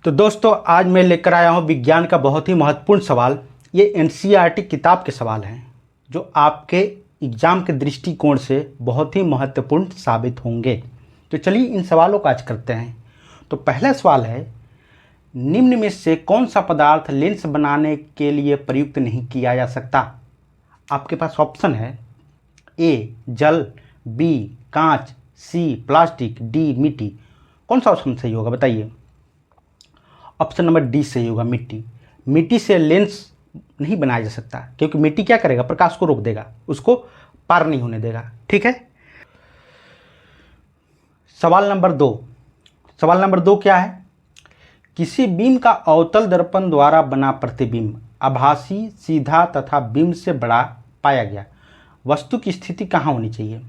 तो दोस्तों आज मैं लेकर आया हूँ विज्ञान का बहुत ही महत्वपूर्ण सवाल। ये एनसीईआरटी किताब के सवाल हैं जो आपके एग्ज़ाम के दृष्टिकोण से बहुत ही महत्वपूर्ण साबित होंगे। तो चलिए इन सवालों का आज करते हैं। तो पहला सवाल है, निम्न में से कौन सा पदार्थ लेंस बनाने के लिए प्रयुक्त नहीं किया जा सकता? आपके पास ऑप्शन है ए जल, बी कांच, सी प्लास्टिक, डी मिट्टी। कौन सा ऑप्शन सही होगा बताइए? ऑप्शन नंबर डी सही होगा, मिट्टी। मिट्टी से लेंस नहीं बनाया जा सकता क्योंकि मिट्टी क्या करेगा, प्रकाश को रोक देगा, उसको पार नहीं होने देगा। ठीक है। सवाल नंबर दो क्या है? किसी बीम का अवतल दर्पण द्वारा बना प्रतिबिंब आभासी, सीधा तथा बीम से बड़ा पाया गया। वस्तु की स्थिति कहाँ होनी चाहिए?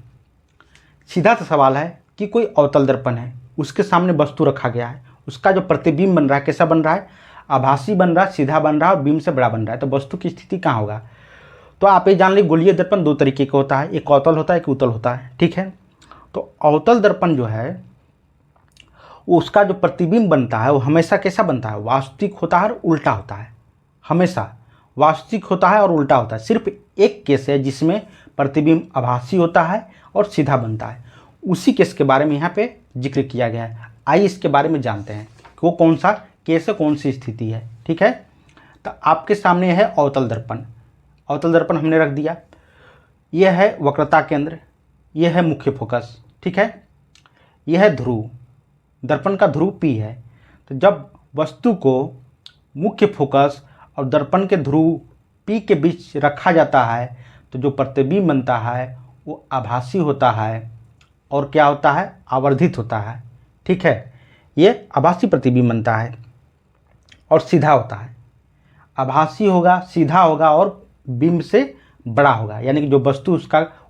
सीधा सा सवाल है कि कोई अवतल दर्पण है, उसके सामने वस्तु रखा गया है, उसका जो प्रतिबिंब बन रहा है कैसा बन रहा है? आभासी बन रहा है, सीधा बन रहा है और बीम से बड़ा बन रहा है। तो वस्तु की स्थिति कहाँ होगा? तो आप ये जान लीजिए, गोलीय दर्पण दो तरीके का होता है, एक अवतल होता है, एक उत्तल होता है। ठीक है। तो अवतल दर्पण जो है उसका जो प्रतिबिंब बनता है वो हमेशा कैसा बनता है? वास्तविक होता है और उल्टा होता है। हमेशा वास्तविक होता है और उल्टा होता है। सिर्फ एक केस है जिसमें प्रतिबिंब आभासी होता है और सीधा बनता है। उसी केस के बारे में यहाँ पे जिक्र किया गया है। आइए इसके बारे में जानते हैं कि वो कौन सा केस है, कौन सी स्थिति है। ठीक है। तो आपके सामने है अवतल दर्पण। अवतल दर्पण हमने रख दिया। यह है वक्रता केंद्र, यह है मुख्य फोकस। ठीक है। यह है ध्रुव, दर्पण का ध्रुव P है। तो जब वस्तु को मुख्य फोकस और दर्पण के ध्रुव P के बीच रखा जाता है तो जो प्रतिबिंब बनता है वो आभासी होता है और क्या होता है? आवर्धित होता है। ठीक है। ये आभासी प्रतिबिंब बनता है और सीधा होता है। आभासी होगा, सीधा होगा और बिंब से बड़ा होगा, यानी कि जो वस्तु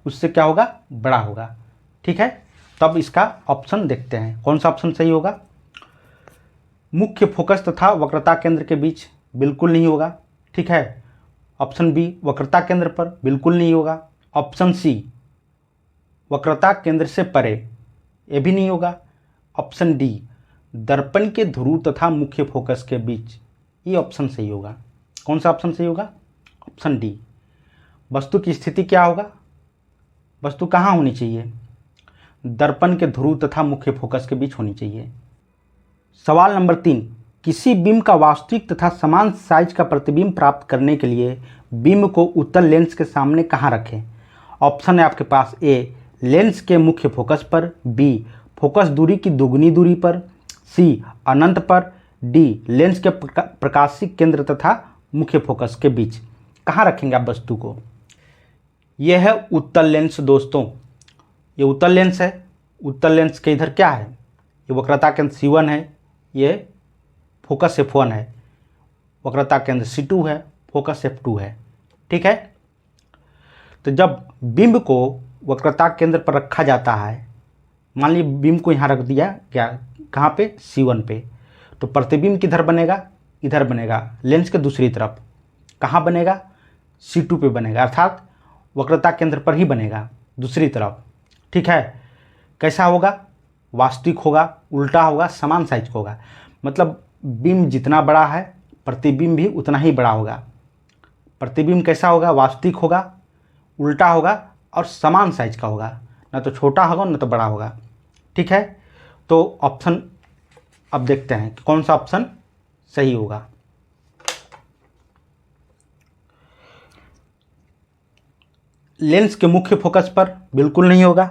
उससे क्या होगा? बड़ा होगा। ठीक है। तब इसका ऑप्शन देखते हैं, कौन सा ऑप्शन सही होगा? मुख्य फोकस तथा वक्रता केंद्र के बीच बिल्कुल नहीं होगा। ठीक है। ऑप्शन बी वक्रता केंद्र पर बिल्कुल नहीं होगा। ऑप्शन सी वक्रता केंद्र से परे, ये भी नहीं होगा। ऑप्शन डी दर्पण के ध्रुव तथा मुख्य फोकस के बीच, ये ऑप्शन सही होगा। कौन सा ऑप्शन सही होगा? Option D. वस्तु की स्थिति क्या होगा? वस्तु कहाँ होनी चाहिए? दर्पण के ध्रुव तथा मुख्य फोकस के बीच होनी चाहिए। सवाल नंबर 3, किसी बीम का वास्तविक तथा समान साइज का प्रतिबिंब प्राप्त करने के लिए बीम को उत्तल लेंस के सामने कहाँ रखें? ऑप्शन है आपके पास ए लेंस के मुख्य फोकस पर, बी फोकस दूरी की दुगनी दूरी पर, सी अनंत पर, डी लेंस के प्रकाशिक केंद्र तथा मुख्य फोकस के बीच। कहाँ रखेंगे आप वस्तु को? यह है उत्तल लेंस दोस्तों। ये उत्तल लेंस है। उत्तल लेंस के इधर क्या है? ये वक्रता केंद्र C1 है, ये फोकस F1 है। वक्रता केंद्र C2 है, फोकस F2 है। ठीक है। तो जब बिंब को वक्रता केंद्र पर रखा जाता है, मान लीजिए बिंब को यहाँ रख दिया क्या, कहाँ पे? C1 पे, तो प्रतिबिंब किधर बनेगा? इधर बनेगा, लेंस के दूसरी तरफ। कहाँ बनेगा? C2 पे बनेगा, अर्थात वक्रता केंद्र पर ही बनेगा, दूसरी तरफ। ठीक है। कैसा होगा? वास्तविक होगा, उल्टा होगा, समान साइज का होगा। मतलब बिंब जितना बड़ा है प्रतिबिंब भी उतना ही बड़ा होगा। प्रतिबिंब कैसा होगा? वास्तविक होगा, उल्टा होगा और समान साइज का होगा, ना तो छोटा होगा ना तो बड़ा होगा। ठीक है। तो ऑप्शन अब देखते हैं कि कौन सा ऑप्शन सही होगा। लेंस के मुख्य फोकस पर बिल्कुल नहीं होगा,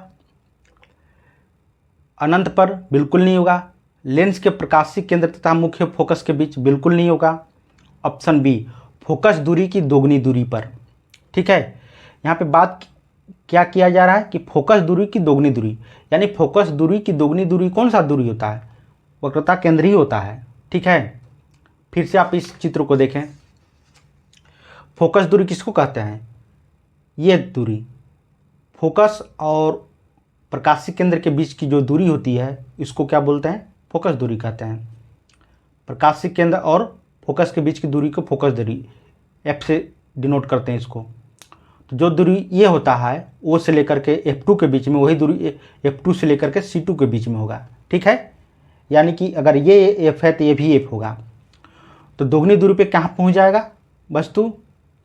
अनंत पर बिल्कुल नहीं होगा, लेंस के प्रकाशिक केंद्र तथा मुख्य फोकस के बीच बिल्कुल नहीं होगा। ऑप्शन बी फोकस दूरी की दोगुनी दूरी पर। ठीक है। यहाँ पे बात क्या किया जा रहा है कि फोकस दूरी की दोगुनी दूरी, यानी फोकस दूरी की दोगुनी दूरी कौन सा दूरी होता है? वक्रता केंद्र ही होता है। ठीक है। फिर से आप इस चित्र को देखें। फोकस दूरी किसको कहते हैं? ये दूरी फोकस और प्रकाशिक केंद्र के बीच की जो दूरी होती है इसको क्या बोलते हैं? फोकस दूरी कहते हैं। प्रकाशिक केंद्र और फोकस के बीच की दूरी को फोकस दूरी F से डिनोट करते हैं इसको। तो जो दूरी ये होता है O से लेकर के F2 के बीच में, वही दूरी F2 से लेकर के C2 के बीच में होगा। ठीक है। यानी कि अगर ये एफ है तो ये भी एफ होगा, तो दोगुनी दूरी पे कहाँ पहुँच जाएगा वस्तु,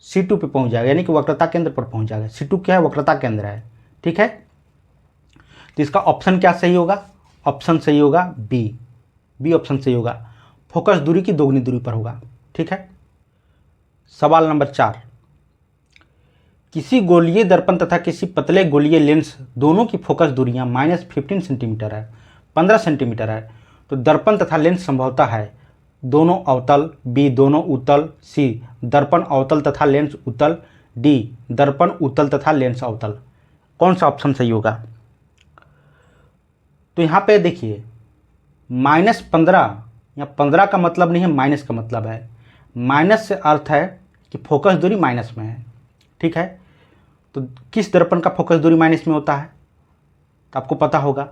C2 पे पहुँच जाएगा, यानी कि वक्रता केंद्र पर पहुँच जाएगा। C2 क्या है, वक्रता केंद्र है। ठीक है, तो इसका ऑप्शन क्या सही होगा, ऑप्शन सही होगा बी ऑप्शन सही होगा, फोकस दूरी की दोगुनी दूरी पर होगा। ठीक है, सवाल नंबर 4, किसी गोलीय दर्पण तथा किसी पतले गोलीय लेंस दोनों की फोकस दूरियां -15 सेंटीमीटर है, 15 सेंटीमीटर है, तो दर्पण तथा लेंस संभवतः है दोनों अवतल, बी दोनों उत्तल, सी दर्पण अवतल तथा लेंस उत्तल, डी दर्पण उत्तल तथा लेंस अवतल। कौन सा ऑप्शन सही होगा? तो यहाँ पे देखिए -15 या 15 का मतलब नहीं है, माइनस का मतलब है। माइनस से अर्थ है कि फोकस दूरी माइनस में है। ठीक है, तो किस दर्पण का फोकस दूरी माइनस में होता है? तो आपको पता होगा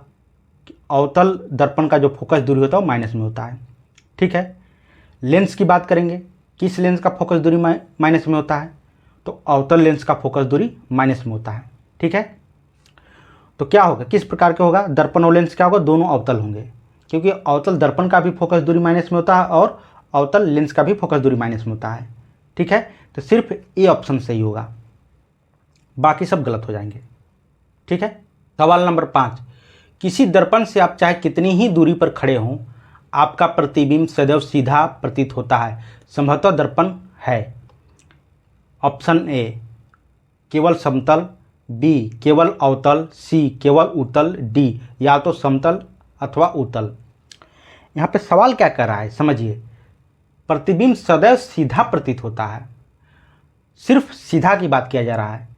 कि अवतल दर्पण का जो फोकस दूरी होता है वो माइनस में होता है। ठीक है, लेंस की बात करेंगे, किस लेंस का फोकस दूरी माइनस में होता है? तो अवतल लेंस का फोकस दूरी माइनस में होता है। ठीक है, तो क्या होगा, किस प्रकार के होगा, दर्पण और लेंस क्या होगा, दोनों अवतल होंगे, क्योंकि अवतल दर्पण का भी फोकस दूरी माइनस में होता है और अवतल लेंस का भी फोकस दूरी माइनस में होता है। ठीक है, तो सिर्फ ए ऑप्शन सही होगा, बाकी सब गलत हो जाएंगे। ठीक है, सवाल नंबर 5, किसी दर्पण से आप चाहे कितनी ही दूरी पर खड़े हों, आपका प्रतिबिंब सदैव सीधा प्रतीत होता है, संभवतः दर्पण है। ऑप्शन ए केवल समतल, बी केवल अवतल, सी केवल उत्तल, डी या तो समतल अथवा उत्तल। यहाँ पे सवाल क्या कर रहा है समझिए, प्रतिबिंब सदैव सीधा प्रतीत होता है, सिर्फ सीधा की बात किया जा रहा है,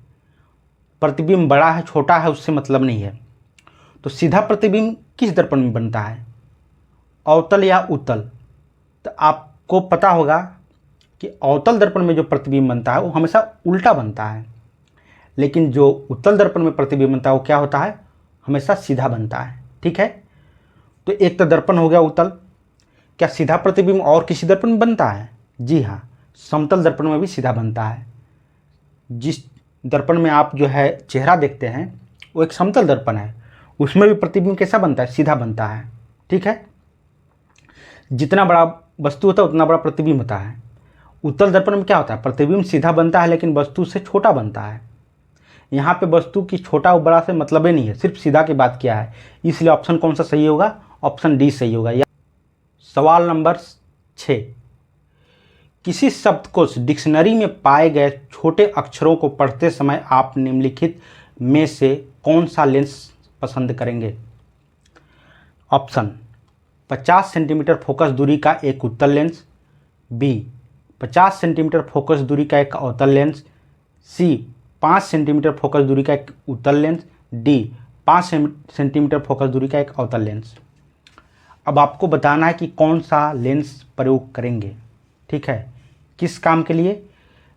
प्रतिबिंब बड़ा है छोटा है उससे मतलब नहीं है। तो सीधा प्रतिबिंब किस दर्पण में बनता है, अवतल या उत्तल? तो आपको पता होगा कि अवतल दर्पण में जो प्रतिबिंब बनता है वो हमेशा उल्टा बनता है, लेकिन जो उत्तल दर्पण में प्रतिबिंब बनता है वो क्या होता है, हमेशा सीधा बनता है। ठीक है, तो एक तो दर्पण हो गया उत्तल, क्या सीधा प्रतिबिंब और किसी दर्पण में बनता है? जी हाँ, समतल दर्पण में भी सीधा बनता है। जिस दर्पण में आप जो है चेहरा देखते हैं वो एक समतल दर्पण है, उसमें भी प्रतिबिंब कैसा बनता है, सीधा बनता है। ठीक है, जितना बड़ा वस्तु होता है उतना बड़ा प्रतिबिंब होता है। उत्तल दर्पण में क्या होता है, प्रतिबिंब सीधा बनता है लेकिन वस्तु से छोटा बनता है। यहाँ पे वस्तु की छोटा और बड़ा से मतलब ही नहीं है, सिर्फ सीधा की बात किया है, इसलिए ऑप्शन कौन सा सही होगा, ऑप्शन डी सही होगा। सवाल नंबर 6, किसी शब्दकोश डिक्शनरी में पाए गए छोटे अक्षरों को पढ़ते समय आप निम्नलिखित में से कौन सा लेंस पसंद करेंगे? ऑप्शन 50 सेंटीमीटर फोकस दूरी का एक उत्तल लेंस, बी 50 सेंटीमीटर फोकस दूरी का एक अवतल लेंस, सी 5 सेंटीमीटर फोकस दूरी का एक उत्तल लेंस, डी 5 सेंटीमीटर फोकस दूरी का एक अवतल लेंस। अब आपको बताना है कि कौन सा लेंस प्रयोग करेंगे। ठीक है, किस काम के लिए,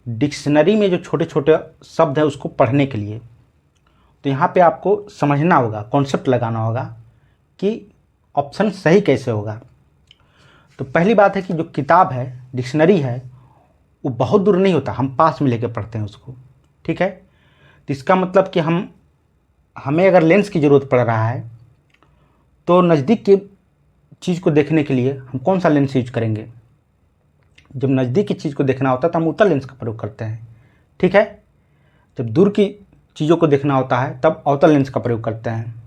डिक्शनरी में जो छोटे छोटे शब्द है उसको पढ़ने के लिए। तो यहाँ पे आपको समझना होगा, कॉन्सेप्ट लगाना होगा कि ऑप्शन सही कैसे होगा। तो पहली बात है कि जो किताब है, डिक्शनरी है, वो बहुत दूर नहीं होता, हम पास में लेके पढ़ते हैं उसको। ठीक है, तो इसका मतलब कि हमें अगर लेंस की ज़रूरत पड़ रहा है तो नज़दीक की चीज़ को देखने के लिए हम कौन सा लेंस यूज करेंगे? जब नज़दीक की चीज़ को देखना होता है तो हम उत्तल लेंस का प्रयोग करते हैं। ठीक है, जब दूर की चीज़ों को देखना होता है तब अवतल लेंस का प्रयोग करते हैं।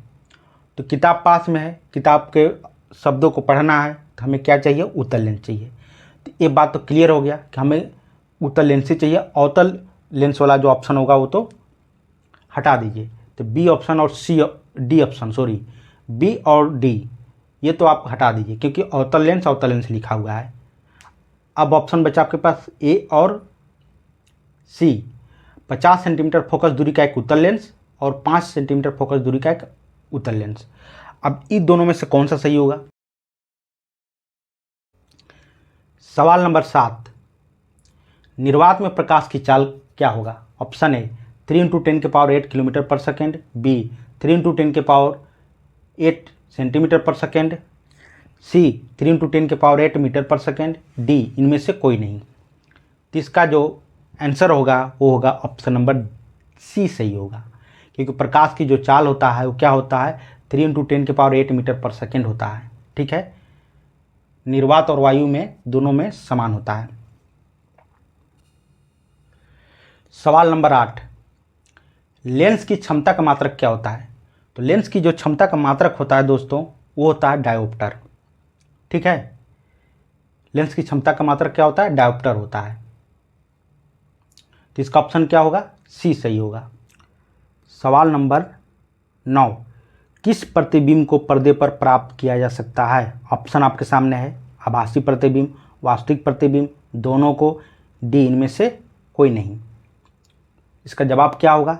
तो किताब पास में है, किताब के शब्दों को पढ़ना है तो हमें क्या चाहिए, उत्तल लेंस चाहिए। तो ये बात तो क्लियर हो गया कि हमें उत्तल लेंस ही चाहिए, अवतल लेंस वाला जो ऑप्शन होगा वो तो हटा दीजिए। तो बी ऑप्शन और डी ऑप्शन, सॉरी बी और डी ये तो आप हटा दीजिए, क्योंकि अवतल लेंस लिखा हुआ है। अब ऑप्शन बचा आपके पास ए और सी, 50 सेंटीमीटर फोकस दूरी का एक उत्तल लेंस और 5 सेंटीमीटर फोकस दूरी का एक उत्तल लेंस। अब इन दोनों में से कौन सा सही होगा? सवाल नंबर 7, निर्वात में प्रकाश की चाल क्या होगा? ऑप्शन ए 3 × 10⁸ किलोमीटर पर सेकेंड, बी 3 × 10⁸ सेंटीमीटर पर सेकेंड, सी 3 × 10⁸ मीटर पर सेकेंड, डी इनमें से कोई नहीं। तो इसका जो आंसर होगा वो होगा ऑप्शन नंबर सी सही होगा, क्योंकि प्रकाश की जो चाल होता है वो क्या होता है, 3 × 10⁸ मीटर पर सेकेंड होता है। ठीक है, निर्वात और वायु में दोनों में समान होता है। सवाल नंबर 8, लेंस की क्षमता का मात्रक क्या होता है? तो लेंस की जो क्षमता का मात्रक होता है दोस्तों, वो होता है डायोप्टर। ठीक है, लेंस की क्षमता का मात्रक क्या होता है? डायोप्टर होता है। तो इसका ऑप्शन क्या होगा? सी सही होगा। सवाल नंबर 9, किस प्रतिबिंब को पर्दे पर प्राप्त किया जा सकता है? ऑप्शन आपके सामने है, आभासी प्रतिबिंब, वास्तविक प्रतिबिंब, दोनों को, डी इनमें से कोई नहीं। इसका जवाब क्या होगा?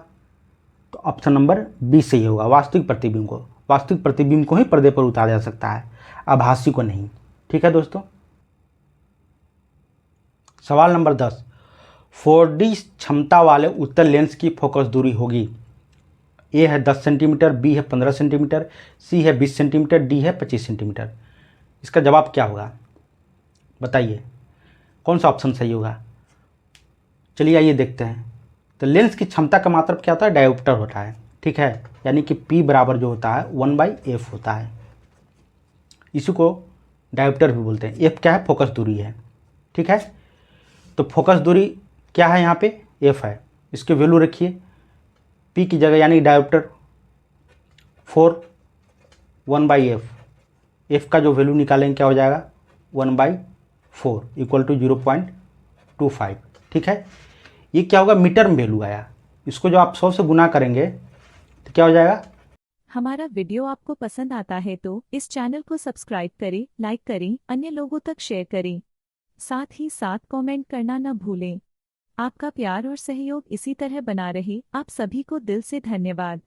तो ऑप्शन नंबर बी सही होगा, वास्तविक प्रतिबिंब को। वास्तविक प्रतिबिंब को ही पर्दे पर उतारा जा सकता है, आभासी को नहीं। ठीक है दोस्तों। सवाल नंबर 10, 4D क्षमता वाले उत्तल लेंस की फोकस दूरी होगी। ए है 10 सेंटीमीटर, बी है 15 सेंटीमीटर, सी है 20 सेंटीमीटर, डी है 25 सेंटीमीटर। इसका जवाब क्या होगा? बताइए कौन सा ऑप्शन सही होगा? चलिए आइए देखते हैं। तो लेंस की क्षमता का मात्रक क्या होता है? डायोप्टर होता है। ठीक है, यानी कि P बराबर जो होता है 1/f होता है। इसी को डायोप्टर भी बोलते हैं। F क्या है? फोकस दूरी है। ठीक है, तो फोकस दूरी क्या है? यहाँ पे F है। इसके वैल्यू रखिए P की जगह, यानी डायोप्टर 4 1/f। F का जो वैल्यू निकालेंगे क्या हो जाएगा? 1/4 इक्वल टू 0.25। ठीक है, ये क्या होगा? मीटर में वैल्यू आया। इसको जो आप 100 से गुना करेंगे तो क्या हो जाएगा? हमारा वीडियो आपको पसंद आता है तो इस चैनल को सब्सक्राइब करें, लाइक करें, अन्य लोगों तक शेयर करें। साथ ही साथ कमेंट करना न भूलें। आपका प्यार और सहयोग इसी तरह बना रहे। आप सभी को दिल से धन्यवाद।